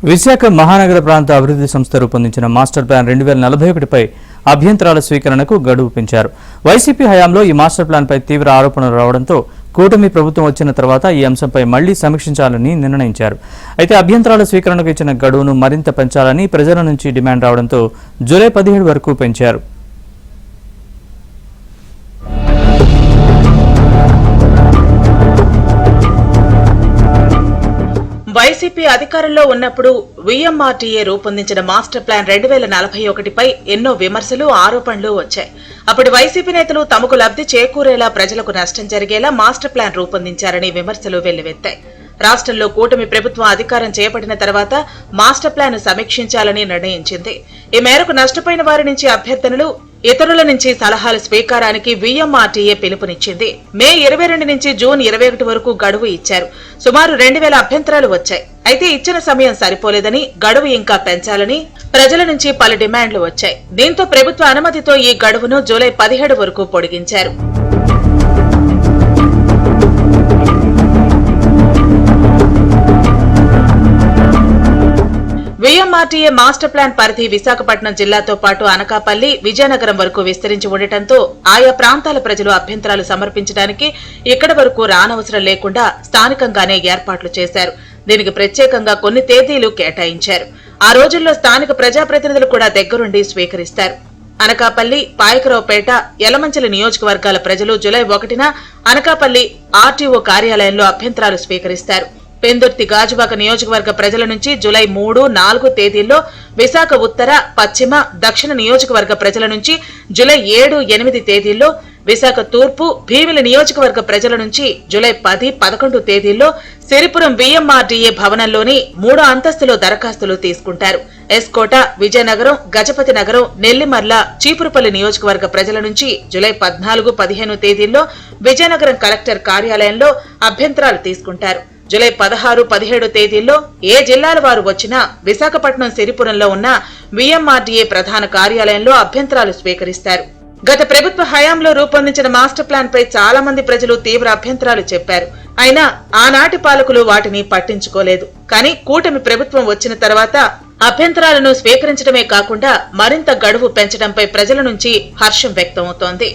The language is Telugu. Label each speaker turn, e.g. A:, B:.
A: విశాఖ మహానగర ప్రాంత అభివృద్ధి సంస్థ రూపొందించిన మాస్టర్ ప్లాన్ 2041పై అభ్యంతరాల స్వీకరణకు గడువు పెంచారు. వైసీపీ హయాంలో ఈ మాస్టర్ ప్లాన్పై తీవ్ర ఆరోపణలు రావడంతో కూటమి ప్రభుత్వం వచ్చిన తర్వాత ఈ అంశంపై మళ్లీ సమీక్షించాలని నిర్ణయించారు. అయితే అభ్యంతరాల స్వీకరణకు ఇచ్చిన గడువును మరింత పెంచాలని ప్రజల నుంచి డిమాండ్ రావడంతో జూలై 17 వరకు పెంచారు.
B: వైసీపీ అధికారంలో ఉన్నప్పుడు వీఎంఆర్టీఏ రూపొందించిన మాస్టర్ ప్లాన్ 2041పై ఎన్నో విమర్శలు, ఆరోపణలు వచ్చాయి. అప్పుడు వైసీపీ నేతలు తమకు లబ్ధి చేకూరేలా, ప్రజలకు నష్టం జరిగేలా మాస్టర్ ప్లాన్ రూపొందించారని విమర్శలు వెల్లువెత్తాయి. రాష్ట్రంలో కూటమి ప్రభుత్వం అధికారం చేపట్టిన తర్వాత మాస్టర్ ప్లాన్ సమీక్షించాలని నిర్ణయించింది. ఈ మేరకు నష్టపోయిన వారి నుంచి అభ్యర్థనలు, ఇతరుల నుంచి సలహాల స్వీకారానికి వీఎంఆర్టీఏ పిలుపునిచ్చింది. మే 22 నుంచి జూన్ 21 వరకు గడువు ఇచ్చారు. సుమారు 2000 అభ్యంతరాలు వచ్చాయి. అయితే ఇచ్చిన సమయం సరిపోలేదని, గడువు ఇంకా పెంచాలని ప్రజల నుంచి పలు డిమాండ్లు వచ్చాయి. దీంతో ప్రభుత్వ అనుమతితో ఈ గడువును జూలై 17 వరకు పొడిగించారు. వీఎంఆర్టీఏ మాస్టర్ ప్లాన్ పరిధి విశాఖపట్నం జిల్లాతో పాటు అనకాపల్లి, విజయనగరం వరకు విస్తరించి ఉండటంతో ఆయా ప్రాంతాల ప్రజలు అభ్యంతరాలు సమర్పించడానికి ఇక్కడి వరకు రానవసరం లేకుండా స్థానికంగానే ఏర్పాట్లు చేశారు. దీనికి ప్రత్యేకంగా కొన్ని తేదీలు కేటాయించారు. ఆ రోజుల్లో స్థానిక ప్రజాప్రతినిధులు కూడా దగ్గరుండి స్వీకరిస్తారు. అనకాపల్లి, పాయకరావుపేట, యలమంచిలి నియోజకవర్గాల ప్రజలు జూలై 1న అనకాపల్లి ఆర్టీఓ కార్యాలయంలో అభ్యంతరాలు స్వీకరిస్తారు. పెందుర్తి, గాజువాక నియోజకవర్గ ప్రజల నుంచి జూలై 3, 4 తేదీల్లో, విశాఖ ఉత్తర, పశ్చిమ, దక్షిణ నియోజకవర్గ ప్రజల నుంచి జూలై 7, 8 తేదీల్లో, విశాఖ తూర్పు, భీమిలి నియోజకవర్గ ప్రజల నుంచి జూలై 10, 11 తేదీల్లో సిరిపురం వీఎంఆర్టీఏ భవనంలోని 3వ అంతస్తులో దరఖాస్తులు తీసుకుంటారు. ఎస్కోట, విజయనగరం, గజపతి నగరం, నెల్లిమర్ల, చీపురుపల్లి నియోజకవర్గ ప్రజల నుంచి జూలై 14, 15 తేదీల్లో విజయనగరం కలెక్టర్ కార్యాలయంలో అభ్యంతరాలు తీసుకుంటారు. జూలై 16, 17 తేదీల్లో ఏ జిల్లాల వారు వచ్చినా విశాఖపట్నం సిరిపురంలో ఉన్న వీఎంఆర్టీఏ ప్రధాన కార్యాలయంలో అభ్యంతరాలు స్వీకరిస్తారు. గత ప్రభుత్వ హయాంలో రూపొందించిన మాస్టర్ ప్లాన్ పై చాలా మంది ప్రజలు తీవ్ర అభ్యంతరాలు చెప్పారు. అయినా ఆనాటి పాలకులు వాటిని పట్టించుకోలేదు. కానీ కూటమి ప్రభుత్వం వచ్చిన తర్వాత అభ్యంతరాలను స్వీకరించడమే కాకుండా మరింత గడువు పెంచడంపై ప్రజల నుంచి హర్షం వ్యక్తమవుతోంది.